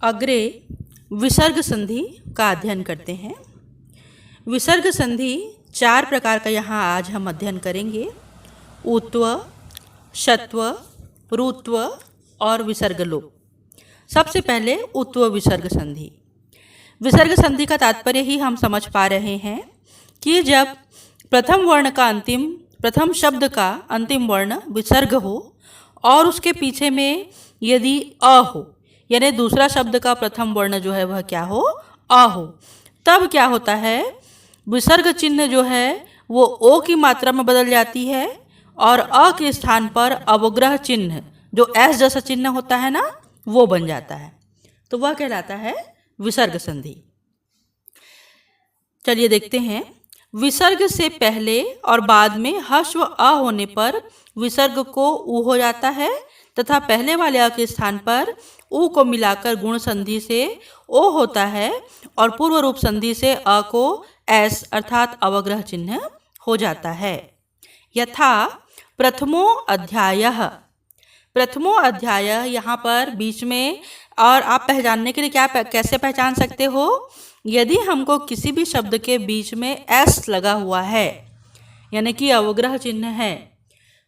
अग्रे विसर्ग संधि का अध्ययन करते हैं। विसर्ग संधि 4 प्रकार का यहाँ आज हम अध्ययन करेंगे। ऊत्व, शत्व, रुत्व और विसर्ग लोप। सबसे पहले ऊत्व विसर्ग संधि। विसर्ग संधि का तात्पर्य ही हम समझ पा रहे हैं कि जब प्रथम शब्द का अंतिम वर्ण विसर्ग हो और उसके पीछे में यदि अ हो, यानी दूसरा शब्द का प्रथम वर्ण जो है वह क्या हो, अ हो, तब क्या होता है, विसर्ग चिन्ह जो है वो ओ की मात्रा में बदल जाती है और अ के स्थान पर अवग्रह चिन्ह जो एस जैसा चिन्ह होता है ना, वो बन जाता है। तो वह कहलाता है विसर्ग संधि। चलिए देखते हैं। विसर्ग से पहले और बाद में ह्रस्व अ होने पर विसर्ग को उ हो जाता है तथा पहले वाले अ के स्थान पर उ को मिलाकर गुण संधि से ओ होता है और पूर्व रूप संधि से अ को एस अर्थात अवग्रह चिन्ह हो जाता है। यथा प्रथमो अध्यायः। प्रथमो अध्याय यहाँ पर बीच में, और आप पहचानने के लिए कैसे पहचान सकते हो, यदि हमको किसी भी शब्द के बीच में एस लगा हुआ है यानी कि अवग्रह चिन्ह है,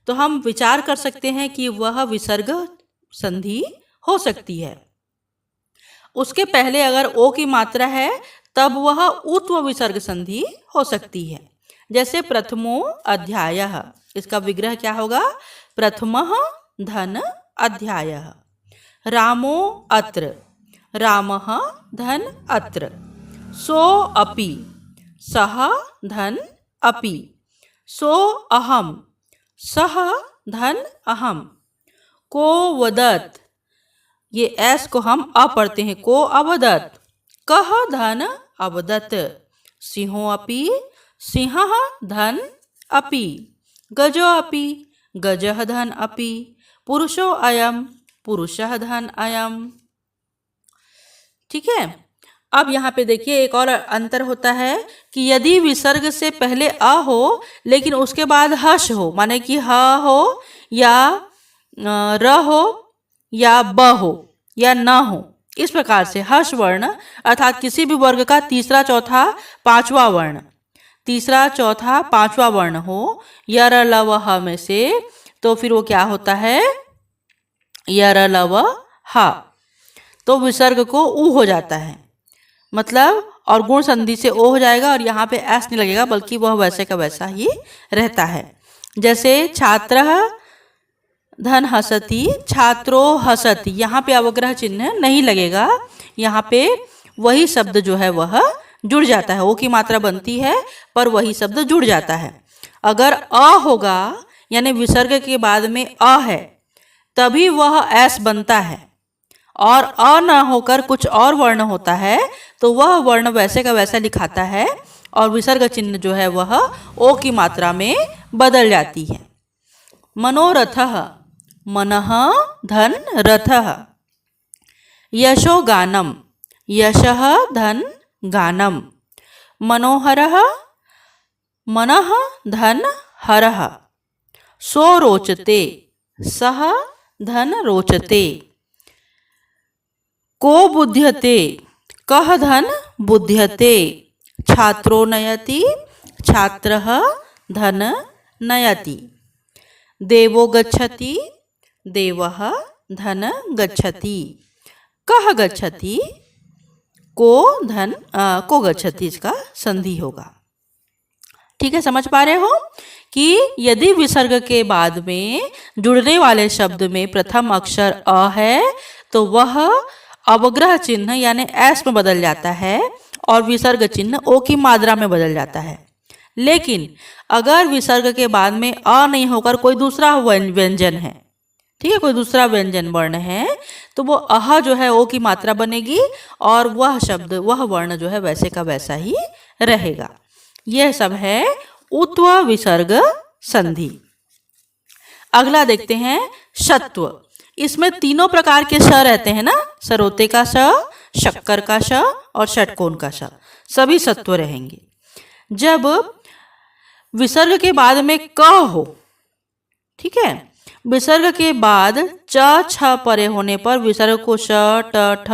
तो हम विचार कर सकते हैं कि वह विसर्ग संधि हो सकती है। उसके पहले अगर ओ की मात्रा है तब वह ऊत्व विसर्ग संधि हो सकती है। जैसे प्रथमो अध्यायः, इसका विग्रह क्या होगा, प्रथमः धन अध्यायः। रामो अत्र, रामः धन अत्र। सो अपि, सः धन अपि। सो अहम, सः धन अहम। को वदत्, ये एस को हम अ पढ़ते हैं, को अवदत्। कः धन अवदत्। सिंहो अपि, सिंहः धन अपि। गजो अपि, गजः धन अपि। पुरुषो अयम, पुरुषः धन अयम। ठीक है। अब यहाँ पे देखिए एक और अंतर होता है कि यदि विसर्ग से पहले अ हो लेकिन उसके बाद हश हो, माने कि ह हो या र हो या ब हो या न हो, इस प्रकार से हर्ष वर्ण अर्थात किसी भी वर्ग का तीसरा चौथा पांचवा वर्ण हो य र ल व ह में से, तो फिर वो क्या होता है, य र ल व ह, तो विसर्ग को उ हो जाता है, मतलब और गुण संधि से ओ हो जाएगा और यहाँ पे एस नहीं लगेगा बल्कि वह वैसे का वैसा ही रहता है। जैसे छात्रः धन हसति, छात्रो हसति, यहाँ पे अवग्रह चिन्ह नहीं लगेगा, यहाँ पे वही शब्द जो है वह जुड़ जाता है। ओ की मात्रा बनती है पर वही शब्द जुड़ जाता है। अगर अ होगा यानी विसर्ग के बाद में अ है तभी वह एस बनता है, और अ न होकर कुछ और वर्ण होता है तो वह वर्ण वैसे का वैसा लिखाता है और विसर्ग चिन्ह जो है वह ओ की मात्रा में बदल जाती है। मनोरथः, मनः धन रथः। यशो गानम, यशः धन गानम। मनोहरः, मनः धन हरः। सो रोचते, सः धन रोचते। को बुध्यते, कः धन बुध्यते। छात्रो नयति, छात्रः धन नयति। देवो गच्छति, देवः धन गच्छति। कः गच्छति, को गच्छति, इसका संधि होगा। ठीक है, समझ पा रहे हो कि यदि विसर्ग के बाद में जुड़ने वाले शब्द में प्रथम अक्षर अ है तो वह अवग्रह चिन्ह यानी एस में बदल जाता है और विसर्ग चिन्ह ओ की मात्रा में बदल जाता है। लेकिन अगर विसर्ग के बाद में अ नहीं होकर कोई दूसरा व्यंजन है, ठीक है, कोई दूसरा व्यंजन वर्ण है, तो वो अह जो है ओ की मात्रा बनेगी और वह शब्द, वह वर्ण जो है वैसे का वैसा ही रहेगा। यह सब है ऊत्व विसर्ग संधि। अगला देखते हैं शत्व। इसमें तीनों प्रकार के श रहते हैं ना, सरोते का श, शक्कर का श और षटकोण का श, सभी सत्व रहेंगे। जब विसर्ग के बाद में क हो, ठीक है, विसर्ग के बाद च छ परे होने पर विसर्ग को श ट ठ,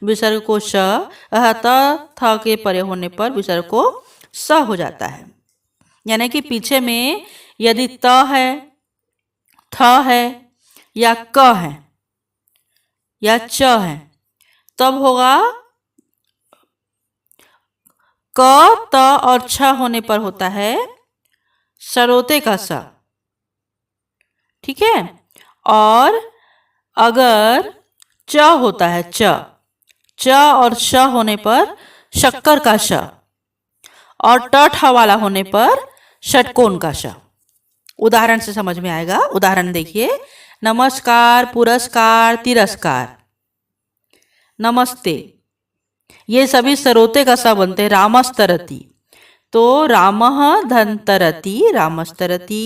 विसर्ग को श त थ के परे होने पर विसर्ग को स हो जाता है। यानी कि पीछे में यदि त है, थ है या क है या च है तब होगा क त और छ होने पर होता है सरोते का स। ठीक है। और अगर च होता है च और श होने पर शक्कर का श और ट ठ वाला होने पर षटकोण का श। उदाहरण से समझ में आएगा। उदाहरण देखिए, नमस्कार, पुरस्कार, तिरस्कार, नमस्ते, ये सभी सरोते का सा बनते हैं। रामस्तरति, तो रामः धनतरति, रामस्तरति।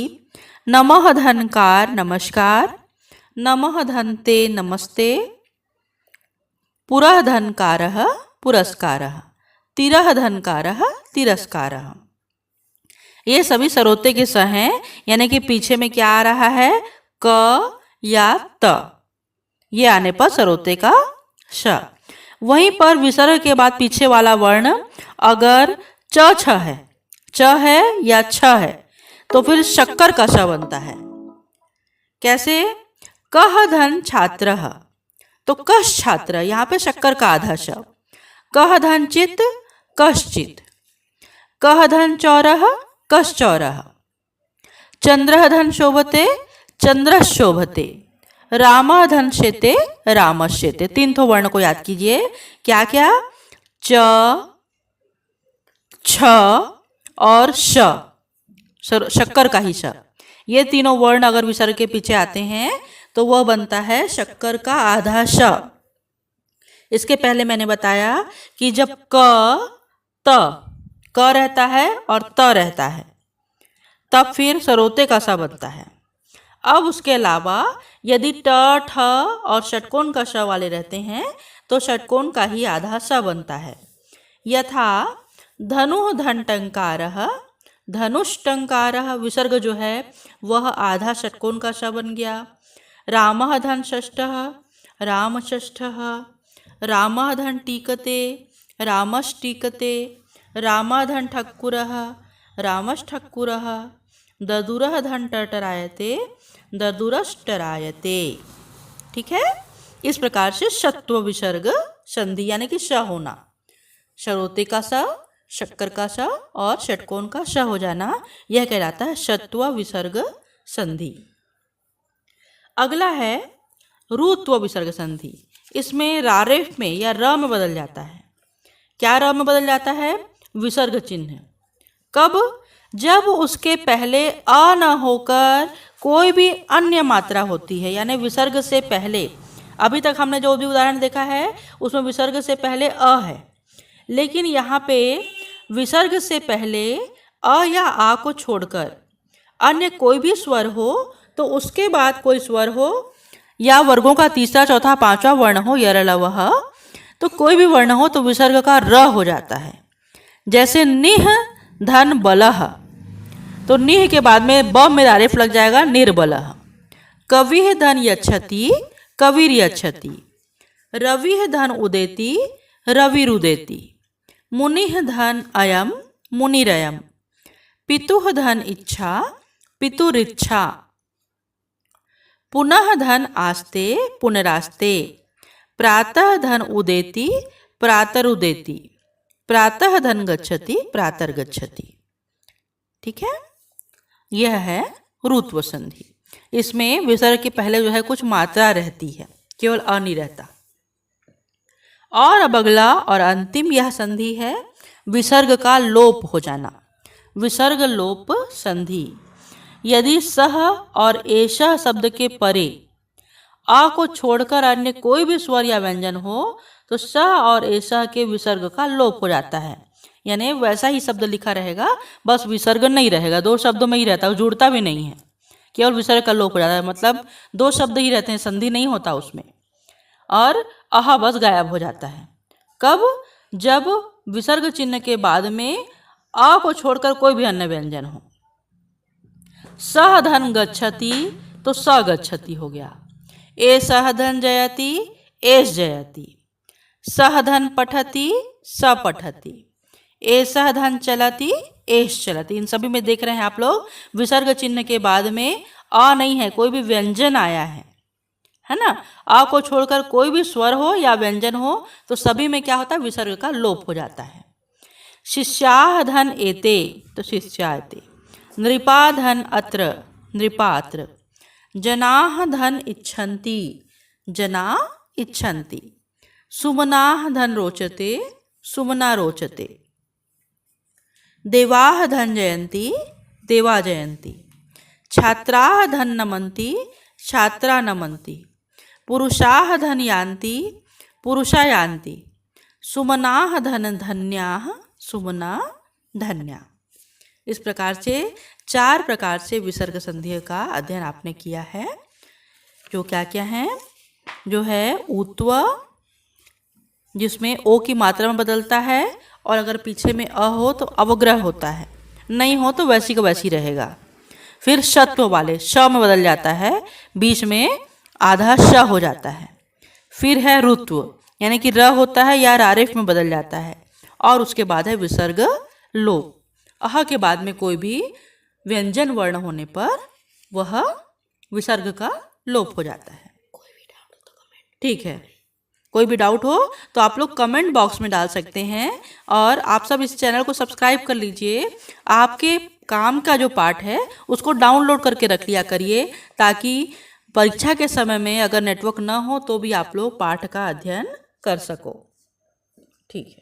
नमः धनकार, नमस्कार। नमः धनते, नमस्ते। पुरः धनकारः, पुरस्कारः। तिरः धनकारः, तिरस्कारः। ये सभी सरोते के स हैं, यानी कि पीछे में क्या आ रहा है, क या त, ये आने पर सरोते का श। वहीं पर विसर्ग के बाद पीछे वाला वर्ण अगर च छ है, च है या छ है तो फिर शक्कर का श बनता है। कैसे, कह धन छात्रः, तो कश छात्र, यहाँ पे शक्कर का आधा श। कह धन चित, कश्चित। कह धन चौरः, कश्चौरः। चंद्रः धन शोभते, चंद्रः शोभते। रामः धन शेते, रामश्येते। तीन तो वर्ण को याद कीजिए, क्या क्या, च, छ और श, शक्कर का ही श। ये तीनों वर्ण अगर विसर्ग के पीछे आते हैं तो वह बनता है शक्कर का आधा श। इसके पहले मैंने बताया कि जब क रहता है और त रहता है तब फिर सरोते का सा बनता है। अब उसके अलावा यदि ट ठ और षटकोण का श वाले रहते हैं तो षटकोण का ही आधा स बनता है। यथा धनुः धन टंकारः, धनुष्टंकारः, विसर्ग जो है वह आधा षटकोण का श बन गया। रामः धन षष्ठः, रामषष्ठः। रामः धन टीकते, रामष्टीकते। रामः धन ठक्कुरः, रामष्ठक्कुरः। ददुरः धन टटरायते, ददुरष्टरायते। ठीक है। इस प्रकार से षत्व विसर्ग संधि यानी कि श होना, सरोते का स, शक्कर का स और षटकोण का श हो जाना, यह कहलाता है षत्व विसर्ग संधि। अगला है रुत्व विसर्ग संधि। इसमें रारेफ में या र में बदल जाता है। क्या र में बदल जाता है, विसर्ग चिन्ह। कब, जब उसके पहले अ न होकर कोई भी अन्य मात्रा होती है, यानी विसर्ग से पहले। अभी तक हमने जो भी उदाहरण देखा है उसमें विसर्ग से पहले अ है, लेकिन यहाँ पे विसर्ग से पहले अ या आ को छोड़कर अन्य कोई भी स्वर हो तो उसके बाद कोई स्वर हो या वर्गों का तीसरा चौथा पांचवा वर्ण हो, यर ल वह, तो कोई भी वर्ण हो तो विसर्ग का र हो जाता है। जैसे निह धन बलह, तो निह के बाद में ब में रारेफ लग जाएगा, निर्बलः। कविः धन यच्छति, कविर यच्छति। रविः धन उदेति, रविरुदेति। मुनिः धन अयम, मुनिरयम। पितुः धन इच्छा, पितुरिच्छा। पुनः धन आस्ते, पुनरास्ते। प्रातः धन उदेति, प्रातरुदेति। प्रातः धन गच्छति, प्रातर्गच्छति। ठीक है। यह है रुत्व संधि। इसमें विसर्ग के पहले जो है कुछ मात्रा रहती है, केवल अ नहीं रहता। और अब अगला और अंतिम यह संधि है विसर्ग का लोप हो जाना, विसर्ग लोप संधि। यदि सह और एषः शब्द के परे आ को छोड़कर अन्य कोई भी स्वर या व्यंजन हो तो सह और एषः के विसर्ग का लोप हो जाता है। यानी वैसा ही शब्द लिखा रहेगा, बस विसर्ग नहीं रहेगा, दो शब्दों में ही रहता है, जुड़ता भी नहीं है, केवल विसर्ग का लोप हो जाता है। मतलब दो शब्द ही रहते हैं, संधि नहीं होता उसमें, और अह बस गायब हो जाता है। कब, जब विसर्ग चिन्ह के बाद में अ को छोड़कर कोई भी अन्य व्यंजन हो। सह धन गच्छति, तो स गच्छति हो गया। एषः धन जयति, एष जयति। सः धन पठति, स पठति। एषः धन चलति, एष चलति। इन सभी में देख रहे हैं आप लोग विसर्ग चिन्ह के बाद में अ नहीं है, कोई भी व्यंजन आया है ना। अ को छोड़कर कोई भी स्वर हो या व्यंजन हो तो सभी में क्या होता है, विसर्ग का लोप हो जाता है। शिष्याः धन एते, तो शिष्याएते। नृपा धन अत्र, नृपा अत्र। जनाः धन इच्छन्ति, जना इच्छन्ति। सुमनाः धन रोचते, सुमना रोचते। देवाः धन जयन्ति, देवा जयन्ति। छात्राः धन नमन्ति, छात्रा नमन्ति। पुरुषाः धन यान्ति, पुरुषा यान्ति। सुमनाः धन धन्याः, सुमना धन्या। इस प्रकार से 4 प्रकार से विसर्ग संधि का अध्ययन आपने किया है। जो क्या क्या है, जो है ऊत्व, जिसमें ओ की मात्रा में बदलता है और अगर पीछे में अ हो तो अवग्रह होता है, नहीं हो तो वैसी का वैसी रहेगा। फिर शत्व वाले श में बदल जाता है, बीच में आधा श हो जाता है। फिर है ऋत्व, यानी कि र होता है या रारेफ में बदल जाता है। और उसके बाद है विसर्ग लोप। अह के बाद में कोई भी व्यंजन वर्ण होने पर वह विसर्ग का लोप हो जाता है। ठीक है, कोई भी डाउट हो तो आप लोग कमेंट बॉक्स में डाल सकते हैं। और आप सब इस चैनल को सब्सक्राइब कर लीजिए। आपके काम का जो पार्ट है उसको डाउनलोड करके रख लिया करिए, ताकि परीक्षा के समय में अगर नेटवर्क ना हो तो भी आप लोग पाठ का अध्ययन कर सको। ठीक है।